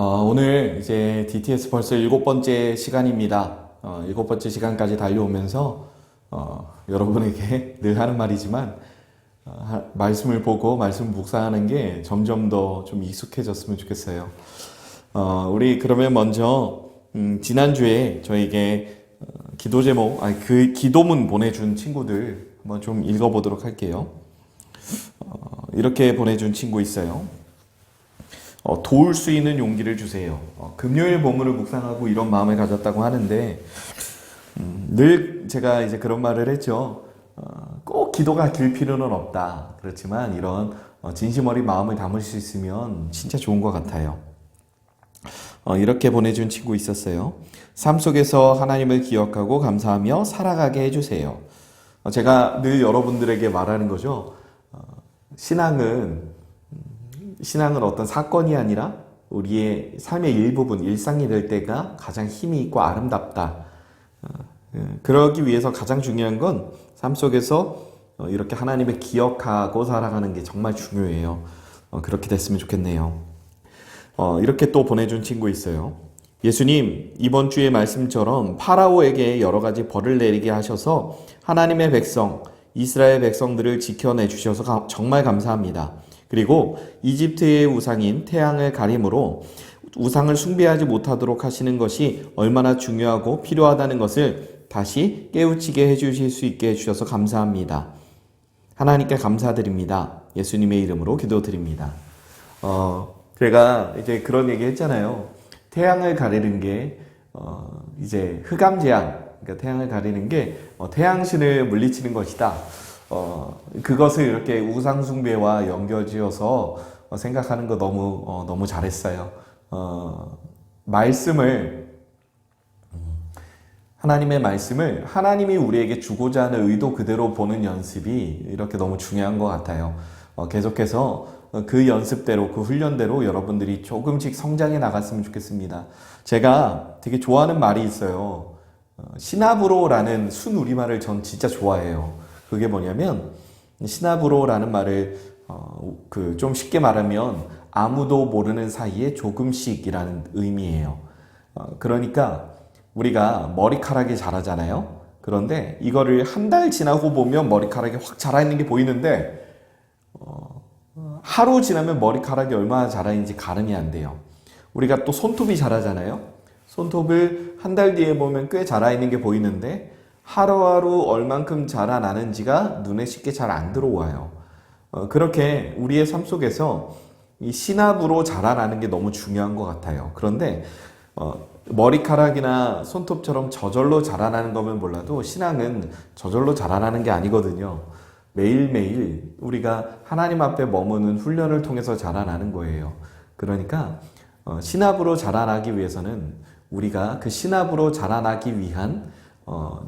오늘 이제 DTS 벌써 7번째 시간입니다. 7번째 시간까지 달려오면서 여러분에게 늘 하는 말이지만 말씀을 보고 말씀 묵상하는 게 점점 더 좀 익숙해졌으면 좋겠어요. 우리 그러면 먼저 지난주에 저에게 기도 제목, 그 기도문 보내준 친구들 한번 좀 읽어보도록 할게요. 이렇게 보내준 친구 있어요. 도울 수 있는 용기를 주세요. 금요일 본문을 묵상하고 이런 마음을 가졌다고 하는데 늘 제가 이제 그런 말을 했죠. 꼭 기도가 길 필요는 없다. 그렇지만 이런 진심 어린 마음을 담을 수 있으면 진짜 좋은 것 같아요. 이렇게 보내준 친구 있었어요. 삶 속에서 하나님을 기억하고 감사하며 살아가게 해주세요. 제가 늘 여러분들에게 말하는 거죠. 신앙은 어떤 사건이 아니라 우리의 삶의 일부분, 일상이 될 때가 가장 힘이 있고 아름답다. 그러기 위해서 가장 중요한 건 삶 속에서 이렇게 하나님을 기억하고 살아가는 게 정말 중요해요. 그렇게 됐으면 좋겠네요. 이렇게 또 보내준 친구 있어요. 예수님, 이번 주의 말씀처럼 파라오에게 여러 가지 벌을 내리게 하셔서 하나님의 백성, 이스라엘 백성들을 지켜내 주셔서 정말 감사합니다. 그리고 이집트의 우상인 태양을 가림으로 우상을 숭배하지 못하도록 하시는 것이 얼마나 중요하고 필요하다는 것을 다시 깨우치게 해주실 수 있게 해주셔서 감사합니다. 하나님께 감사드립니다. 예수님의 이름으로 기도드립니다. 제가 이제 그런 얘기 했잖아요. 태양을 가리는 게 이제 흑암재앙, 그러니까 태양을 가리는 게 태양신을 물리치는 것이다. 그것을 이렇게 우상숭배와 연결지어서 생각하는 거 너무 잘했어요. 하나님의 말씀을 하나님이 우리에게 주고자 하는 의도 그대로 보는 연습이 이렇게 너무 중요한 것 같아요. 계속해서 그 연습대로, 그 훈련대로 여러분들이 조금씩 성장해 나갔으면 좋겠습니다. 제가 되게 좋아하는 말이 있어요. 시나브로라는 순우리말을 전 진짜 좋아해요. 그게 뭐냐면 시나브로라는 말을 좀 쉽게 말하면 아무도 모르는 사이에 조금씩이라는 의미예요. 그러니까 우리가 머리카락이 자라잖아요. 그런데 이거를 한 달 지나고 보면 머리카락이 확 자라있는 게 보이는데 하루 지나면 머리카락이 얼마나 자라있는지 가늠이 안 돼요. 우리가 또 손톱이 자라잖아요. 손톱을 한 달 뒤에 보면 꽤 자라있는 게 보이는데 하루하루 얼만큼 자라나는지가 눈에 쉽게 잘 안 들어와요. 그렇게 우리의 삶 속에서 이 신압으로 자라나는 게 너무 중요한 것 같아요. 그런데 머리카락이나 손톱처럼 저절로 자라나는 거면 몰라도 신앙은 저절로 자라나는 게 아니거든요. 매일매일 우리가 하나님 앞에 머무는 훈련을 통해서 자라나는 거예요. 그러니까 신압으로 자라나기 위해서는 우리가 그 신압으로 자라나기 위한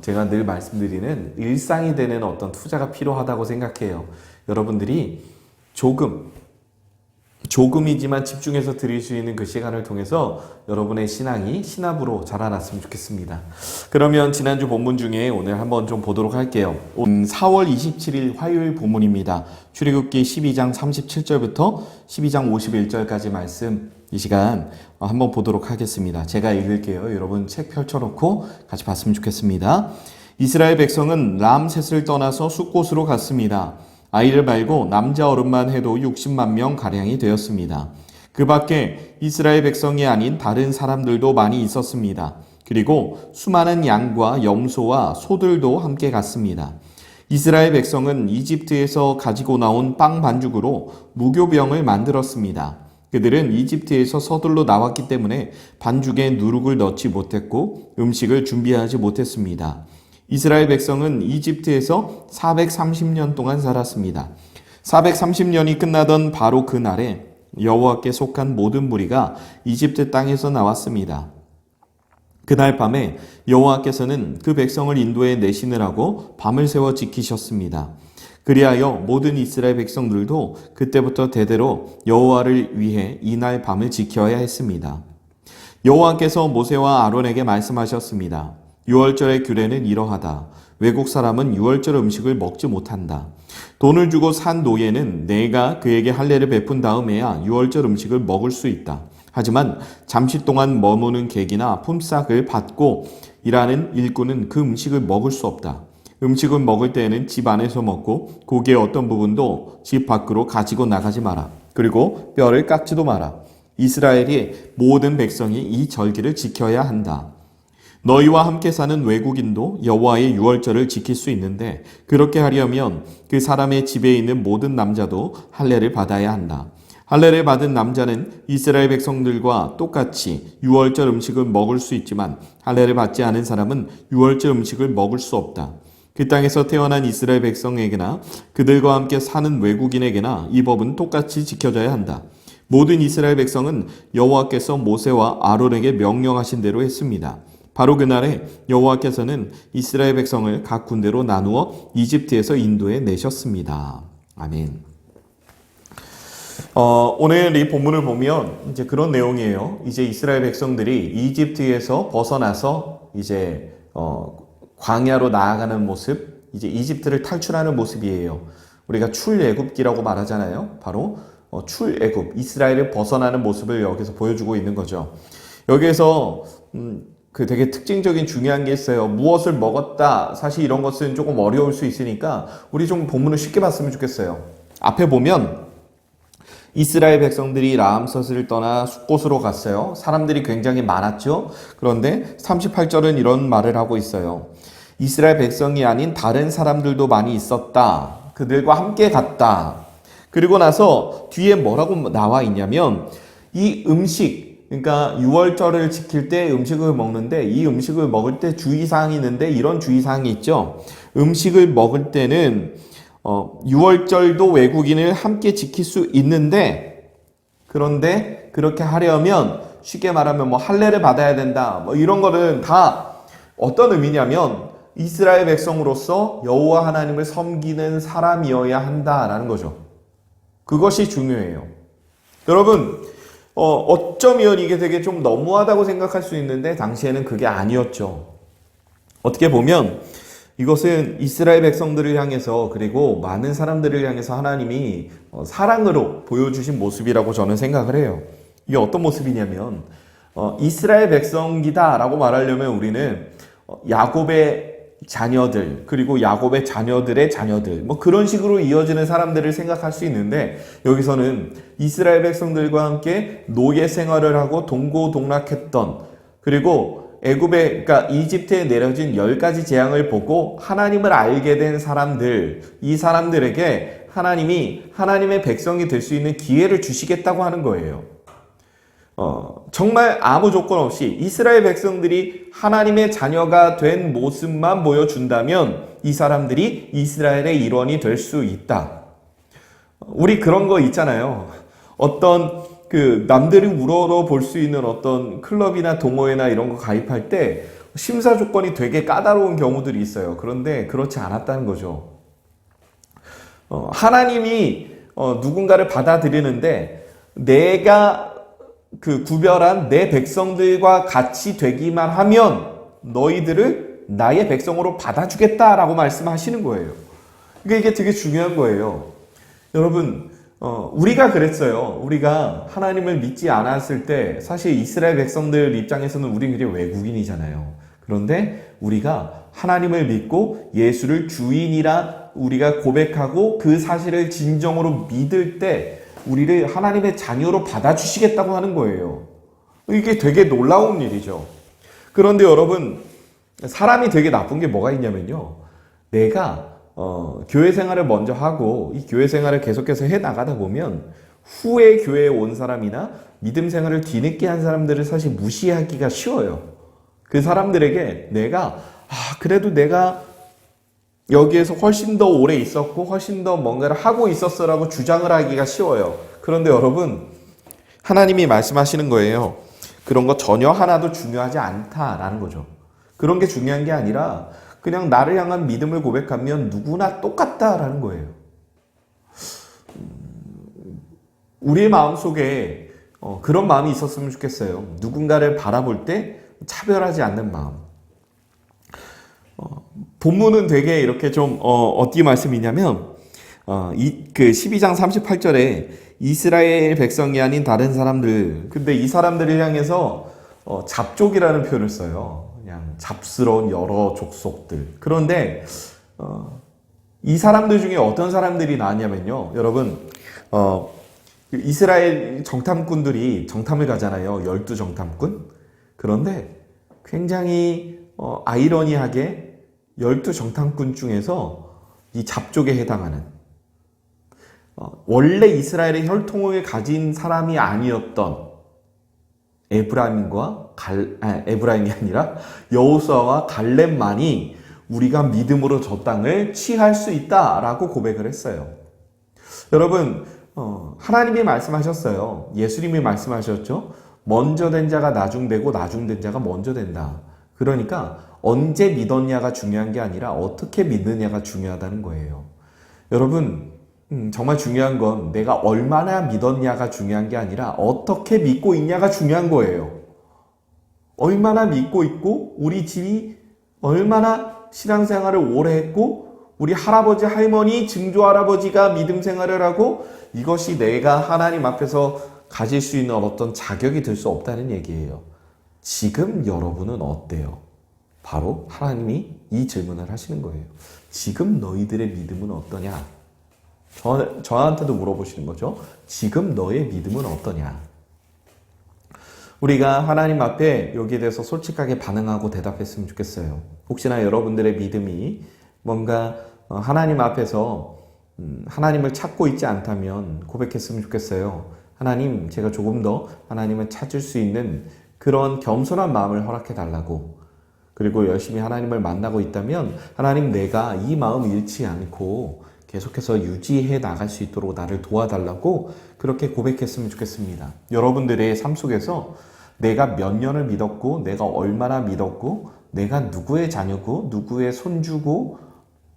제가 늘 말씀드리는 일상이 되는 어떤 투자가 필요하다고 생각해요. 여러분들이 조금이지만 집중해서 드릴 수 있는 그 시간을 통해서 여러분의 신앙이 신압으로 자라났으면 좋겠습니다. 그러면 지난주 본문 중에 오늘 한번 좀 보도록 할게요. 4월 27일 화요일 본문입니다. 출애굽기 12장 37절부터 12장 51절까지 말씀 이 시간 한번 보도록 하겠습니다. 제가 읽을게요. 여러분 책 펼쳐놓고 같이 봤으면 좋겠습니다. 이스라엘 백성은 람셋을 떠나서 숫곳으로 갔습니다. 아이를 말고 남자 어른만 해도 60만 명 가량이 되었습니다. 그 밖에 이스라엘 백성이 아닌 다른 사람들도 많이 있었습니다. 그리고 수많은 양과 염소와 소들도 함께 갔습니다. 이스라엘 백성은 이집트에서 가지고 나온 빵 반죽으로 무교병을 만들었습니다. 그들은 이집트에서 서둘러 나왔기 때문에 반죽에 누룩을 넣지 못했고 음식을 준비하지 못했습니다. 이스라엘 백성은 이집트에서 430년 동안 살았습니다. 430년이 끝나던 바로 그날에 여호와께 속한 모든 무리가 이집트 땅에서 나왔습니다. 그날 밤에 여호와께서는 그 백성을 인도해 내시느라고 밤을 새워 지키셨습니다. 그리하여 모든 이스라엘 백성들도 그때부터 대대로 여호와를 위해 이날 밤을 지켜야 했습니다. 여호와께서 모세와 아론에게 말씀하셨습니다. 유월절의 규례는 이러하다. 외국 사람은 유월절 음식을 먹지 못한다. 돈을 주고 산 노예는 내가 그에게 할례를 베푼 다음에야 유월절 음식을 먹을 수 있다. 하지만 잠시 동안 머무는 객이나 품삯을 받고 일하는 일꾼은 그 음식을 먹을 수 없다. 음식을 먹을 때에는 집 안에서 먹고 고기의 어떤 부분도 집 밖으로 가지고 나가지 마라. 그리고 뼈를 깎지도 마라. 이스라엘의 모든 백성이 이 절기를 지켜야 한다. 너희와 함께 사는 외국인도 여호와의 유월절을 지킬 수 있는데 그렇게 하려면 그 사람의 집에 있는 모든 남자도 할례를 받아야 한다. 할례를 받은 남자는 이스라엘 백성들과 똑같이 유월절 음식을 먹을 수 있지만 할례를 받지 않은 사람은 유월절 음식을 먹을 수 없다. 그 땅에서 태어난 이스라엘 백성에게나 그들과 함께 사는 외국인에게나 이 법은 똑같이 지켜져야 한다. 모든 이스라엘 백성은 여호와께서 모세와 아론에게 명령하신 대로 했습니다. 바로 그날에 여호와께서는 이스라엘 백성을 각 군대로 나누어 이집트에서 인도해 내셨습니다. 아멘. 오늘 이 본문을 보면 이제 그런 내용이에요. 이제 이스라엘 백성들이 이집트에서 벗어나서 이제 광야로 나아가는 모습, 이제 이집트를 탈출하는 모습이에요. 우리가 출애굽기라고 말하잖아요. 바로 출애굽, 이스라엘을 벗어나는 모습을 여기서 보여주고 있는 거죠. 여기에서 그 되게 특징적인 중요한 게 있어요. 무엇을 먹었다. 사실 이런 것은 조금 어려울 수 있으니까 우리 좀 본문을 쉽게 봤으면 좋겠어요. 앞에 보면 이스라엘 백성들이 라암셋을 떠나 숫곳으로 갔어요. 사람들이 굉장히 많았죠. 그런데 38절은 이런 말을 하고 있어요. 이스라엘 백성이 아닌 다른 사람들도 많이 있었다. 그들과 함께 갔다. 그리고 나서 뒤에 뭐라고 나와 있냐면 이 음식, 그러니까 유월절을 지킬 때 음식을 먹는데 이 음식을 먹을 때 주의사항이 있는데 이런 주의사항이 있죠. 음식을 먹을 때는 유월절도 외국인을 함께 지킬 수 있는데 그런데 그렇게 하려면 쉽게 말하면 뭐 할례를 받아야 된다. 뭐 이런 거는 다 어떤 의미냐면 이스라엘 백성으로서 여호와 하나님을 섬기는 사람이어야 한다라는 거죠. 그것이 중요해요. 여러분, 어쩌면 이게 되게 좀 너무하다고 생각할 수 있는데 당시에는 그게 아니었죠. 어떻게 보면 이것은 이스라엘 백성들을 향해서 그리고 많은 사람들을 향해서 하나님이 사랑으로 보여주신 모습이라고 저는 생각을 해요. 이게 어떤 모습이냐면 이스라엘 백성이다라고 말하려면 우리는 야곱의 자녀들 그리고 야곱의 자녀들의 자녀들 뭐 그런 식으로 이어지는 사람들을 생각할 수 있는데 여기서는 이스라엘 백성들과 함께 노예 생활을 하고 동고동락했던 그리고 그러니까 이집트에 내려진 10가지 재앙을 보고 하나님을 알게 된 사람들, 이 사람들에게 하나님이 하나님의 백성이 될 수 있는 기회를 주시겠다고 하는 거예요. 정말 아무 조건 없이 이스라엘 백성들이 하나님의 자녀가 된 모습만 보여준다면 이 사람들이 이스라엘의 일원이 될 수 있다. 우리 그런 거 있잖아요. 어떤 남들이 우러러 볼 수 있는 어떤 클럽이나 동호회나 이런 거 가입할 때 심사 조건이 되게 까다로운 경우들이 있어요. 그런데 그렇지 않았다는 거죠. 하나님이 누군가를 받아들이는데 내가 구별한 내 백성들과 같이 되기만 하면 너희들을 나의 백성으로 받아주겠다라고 말씀하시는 거예요. 그러니까 이게 되게 중요한 거예요. 여러분, 우리가 그랬어요. 우리가 하나님을 믿지 않았을 때 사실 이스라엘 백성들 입장에서는 우리는 그냥 외국인이잖아요. 그런데 우리가 하나님을 믿고 예수를 주인이라 우리가 고백하고 그 사실을 진정으로 믿을 때 우리를 하나님의 자녀로 받아주시겠다고 하는 거예요. 이게 되게 놀라운 일이죠. 그런데 여러분, 사람이 되게 나쁜 게 뭐가 있냐면요. 내가 교회 생활을 먼저 하고 이 교회 생활을 계속해서 해 나가다 보면 후에 교회에 온 사람이나 믿음 생활을 뒤늦게 한 사람들을 사실 무시하기가 쉬워요. 그 사람들에게 그래도 내가 여기에서 훨씬 더 오래 있었고 훨씬 더 뭔가를 하고 있었어라고 주장을 하기가 쉬워요. 그런데 여러분, 하나님이 말씀하시는 거예요. 그런 거 전혀 하나도 중요하지 않다라는 거죠. 그런 게 중요한 게 아니라 그냥 나를 향한 믿음을 고백하면 누구나 똑같다라는 거예요. 우리의 마음속에 그런 마음이 있었으면 좋겠어요. 누군가를 바라볼 때 차별하지 않는 마음. 본문은 되게 이렇게 좀 어떤 말씀이냐면 12장 38절에 이스라엘 백성이 아닌 다른 사람들. 근데 이 사람들을 향해서 잡족이라는 표현을 써요. 그냥 잡스러운 여러 족속들. 그런데 이 사람들 중에 어떤 사람들이 나왔냐면요. 여러분, 이스라엘 정탐꾼들이 정탐을 가잖아요. 12정탐꾼. 그런데 굉장히 아이러니하게 12정탐꾼 중에서 이 잡족에 해당하는 원래 이스라엘의 혈통을 가진 사람이 아니었던 에브라임이 아니라 여호수아와 갈렙만이 우리가 믿음으로 저 땅을 취할 수 있다라고 고백을 했어요. 여러분, 하나님이 말씀하셨어요. 예수님이 말씀하셨죠. 먼저 된 자가 나중되고 나중된 자가 먼저 된다. 그러니까 언제 믿었냐가 중요한 게 아니라 어떻게 믿느냐가 중요하다는 거예요. 여러분, 정말 중요한 건 내가 얼마나 믿었냐가 중요한 게 아니라 어떻게 믿고 있냐가 중요한 거예요. 얼마나 믿고 있고 우리 집이 얼마나 신앙생활을 오래 했고 우리 할아버지 할머니 증조 할아버지가 믿음 생활을 하고 이것이 내가 하나님 앞에서 가질 수 있는 어떤 자격이 될 수 없다는 얘기예요. 지금 여러분은 어때요? 바로 하나님이 이 질문을 하시는 거예요. 지금 너희들의 믿음은 어떠냐? 저한테도 물어보시는 거죠. 지금 너의 믿음은 어떠냐? 우리가 하나님 앞에 여기에 대해서 솔직하게 반응하고 대답했으면 좋겠어요. 혹시나 여러분들의 믿음이 뭔가 하나님 앞에서 하나님을 찾고 있지 않다면 고백했으면 좋겠어요. 하나님, 제가 조금 더 하나님을 찾을 수 있는 그런 겸손한 마음을 허락해 달라고. 그리고 열심히 하나님을 만나고 있다면 하나님, 내가 이 마음 잃지 않고 계속해서 유지해 나갈 수 있도록 나를 도와달라고 그렇게 고백했으면 좋겠습니다. 여러분들의 삶 속에서 내가 몇 년을 믿었고 내가 얼마나 믿었고 내가 누구의 자녀고 누구의 손주고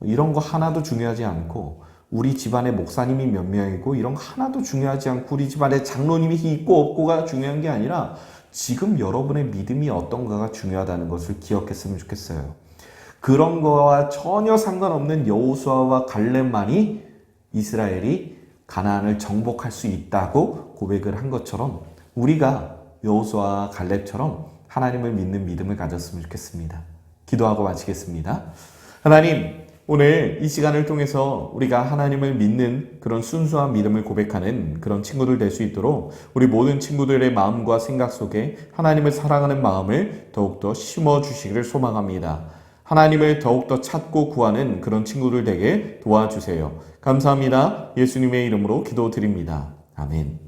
이런 거 하나도 중요하지 않고 우리 집안의 목사님이 몇 명이고 이런 거 하나도 중요하지 않고 우리 집안에 장로님이 있고 없고가 중요한 게 아니라 지금 여러분의 믿음이 어떤가가 중요하다는 것을 기억했으면 좋겠어요. 그런 거와 전혀 상관없는 여호수아와 갈렙만이 이스라엘이 가나안을 정복할 수 있다고 고백을 한 것처럼 우리가 여호수아와 갈렙처럼 하나님을 믿는 믿음을 가졌으면 좋겠습니다. 기도하고 마치겠습니다. 하나님, 오늘 이 시간을 통해서 우리가 하나님을 믿는 그런 순수한 믿음을 고백하는 그런 친구들 될 수 있도록 우리 모든 친구들의 마음과 생각 속에 하나님을 사랑하는 마음을 더욱더 심어주시기를 소망합니다. 하나님을 더욱더 찾고 구하는 그런 친구들 되게 도와주세요. 감사합니다. 예수님의 이름으로 기도드립니다. 아멘.